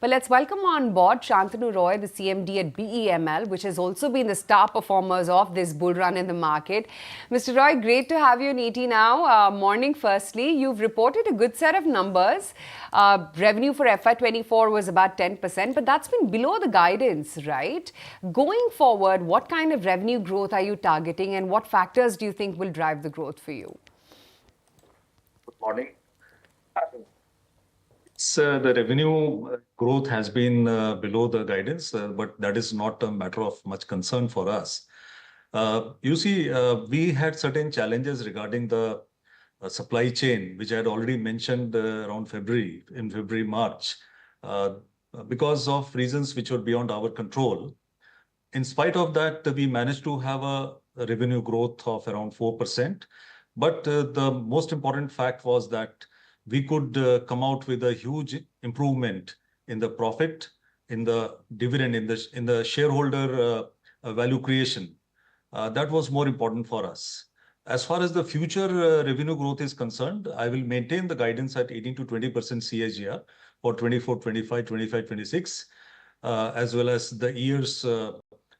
But let's welcome on board Shantanu Roy, the CMD at BEML, which has also been the star performers of this bull run in the market. Mr. Roy, great to have you on ET Now. Morning, firstly. You've reported a good set of numbers. Revenue for FY24 was about 10%, but that's been below the guidance, right? Going forward, what kind of revenue growth are you targeting and what factors do you think will drive the growth for you? Good morning. The revenue growth has been below the guidance, but that is not a matter of much concern for us. We had certain challenges regarding the supply chain, which I had already mentioned around February, March, because of reasons which were beyond our control. In spite of that, we managed to have a revenue growth of around 4%. But the most important fact was that we could come out with a huge improvement in the profit, in the dividend, in the shareholder value creation. That was more important for us. As far as the future revenue growth is concerned, I will maintain the guidance at 18 to 20% CAGR for 24, 25, 25, 26, as well as the years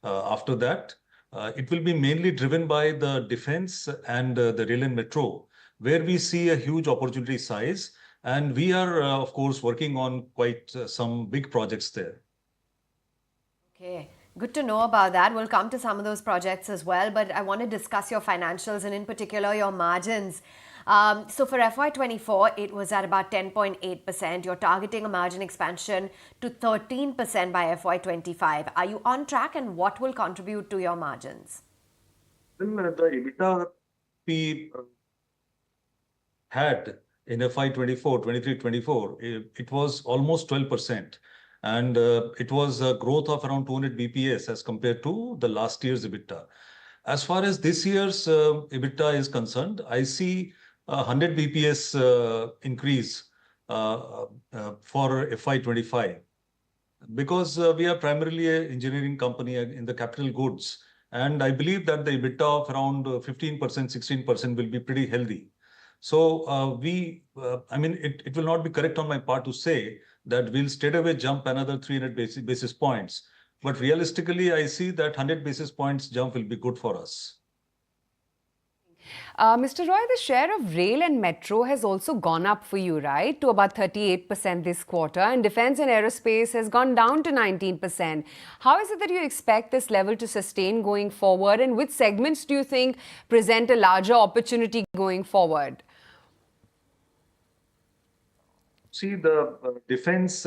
after that. It will be mainly driven by the defense and the rail and metro, where we see a huge opportunity size. And we are, of course, working on quite some big projects there. Okay, good to know about that. We'll come to some of those projects as well, but I want to discuss your financials and in particular your margins. So for FY24, it was at about 10.8%. You're targeting a margin expansion to 13% by FY25. Are you on track and what will contribute to your margins? The EBITDA we had in FY24, 23-24, it was almost 12%. And it was a growth of around 200 BPS as compared to the last year's EBITDA. As far as this year's EBITDA is concerned, I see 100 BPS increase for FY25 because we are primarily an engineering company in the capital goods. And I believe that the EBITDA of around 15%, 16% will be pretty healthy. So it will not be correct on my part to say that we'll straight away jump another 300 basis points. But realistically, I see that 100 basis points jump will be good for us. Mr. Roy, the share of rail and metro has also gone up for you, right? To about 38% this quarter. And defense and aerospace has gone down to 19%. How is it that you expect this level to sustain going forward? And which segments do you think present a larger opportunity going forward? See, the defense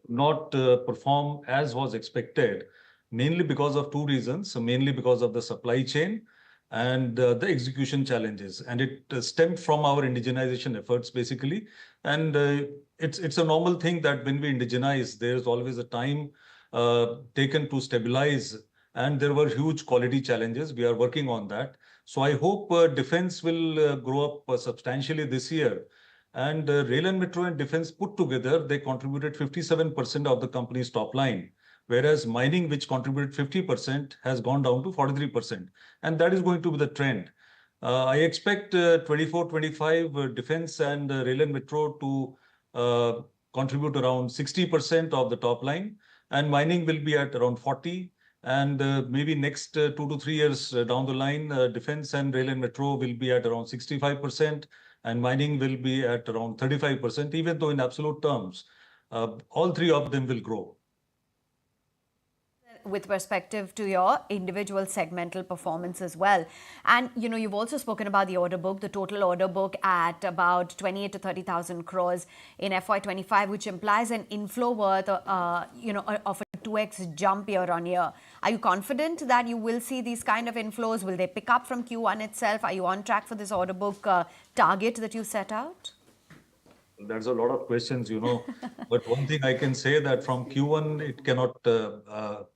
not perform as was expected, mainly because of two reasons. So mainly because of the supply chain and the execution challenges. And it stemmed from our indigenization efforts, basically. And it's a normal thing that when we indigenize, there's always a time taken to stabilize. And there were huge quality challenges. We are working on that. So I hope defense will grow up substantially this year. And rail and metro and defense put together, they contributed 57% of the company's top line. Whereas mining, which contributed 50%, has gone down to 43%. And that is going to be the trend. I expect 24-25 defense and rail and metro to contribute around 60% of the top line. And mining will be at around 40%. And maybe next 2 to 3 years down the line, defense and rail and metro will be at around 65%. And mining will be at around 35%, even though in absolute terms, all three of them will grow. With perspective to your individual segmental performance as well. And, you've also spoken about the order book, the total order book at about 28 to 30,000 crores in FY25, which implies an inflow worth, of a 2x jump year on year. Are you confident that you will see these kind of inflows? Will they pick up from Q1 itself? Are you on track for this order book target that you set out? There's a lot of questions, But one thing I can say that from Q1, it cannot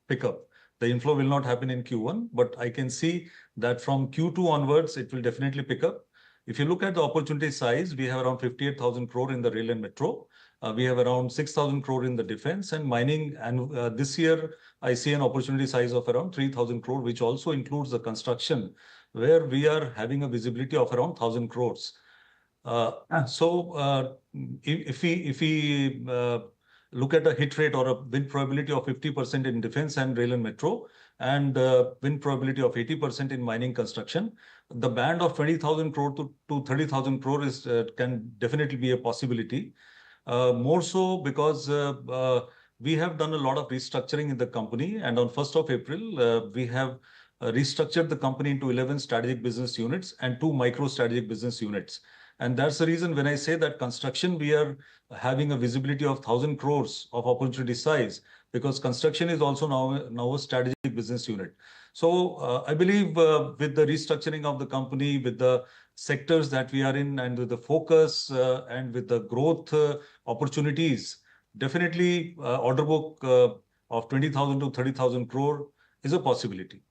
pick up. The inflow will not happen in Q1, but I can see that from Q2 onwards, it will definitely pick up. If you look at the opportunity size, we have around 58,000 crore in the rail and metro. We have around 6,000 crore in the defense and mining. And this year, I see an opportunity size of around 3,000 crore, which also includes the construction, where we are having a visibility of around 1,000 crores. If we look at a hit rate or a win probability of 50% in defense and rail and metro, and win probability of 80% in mining construction, the band of 20,000 crore to 30,000 crore is can definitely be a possibility. More so because we have done a lot of restructuring in the company, and on 1st of April, we have restructured the company into 11 strategic business units and 2 micro strategic business units. And that's the reason when I say that construction, we are having a visibility of 1,000 crores of opportunity size, because construction is also now a strategic business unit. So I believe with the restructuring of the company, with the sectors that we are in, and with the focus and with the growth opportunities, definitely order book of 20,000 to 30,000 crore is a possibility.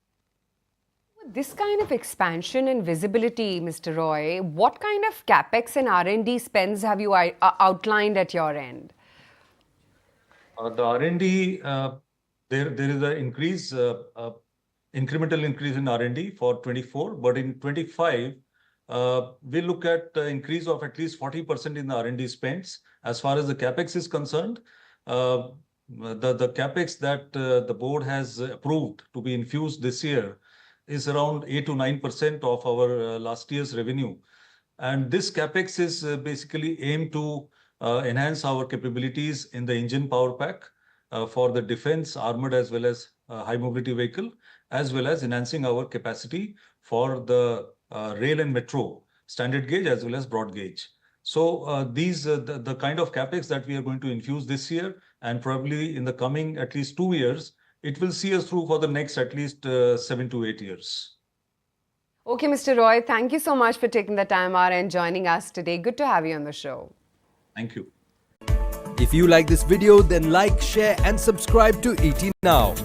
This kind of expansion and visibility, Mr. Roy, what kind of capex and R&D spends have you outlined at your end? The R&D, there is an increase, incremental increase in R&D for 24, but in 25, we look at increase of at least 40% in the R&D spends. As far as the capex is concerned, the capex that the board has approved to be infused this year is around 8 to 9% of our last year's revenue. And this capex is basically aimed to enhance our capabilities in the engine power pack for the defense, armored as well as high mobility vehicle, as well as enhancing our capacity for the rail and metro, standard gauge as well as broad gauge. So these the kind of capex that we are going to infuse this year, and probably in the coming at least 2 years, it will see us through for the next at least 7 to 8 years. Okay, Mr. Roy, thank you so much for taking the time out and joining us today. Good to have you on the show. Thank you. If you like this video, then like, share and subscribe to ET Now.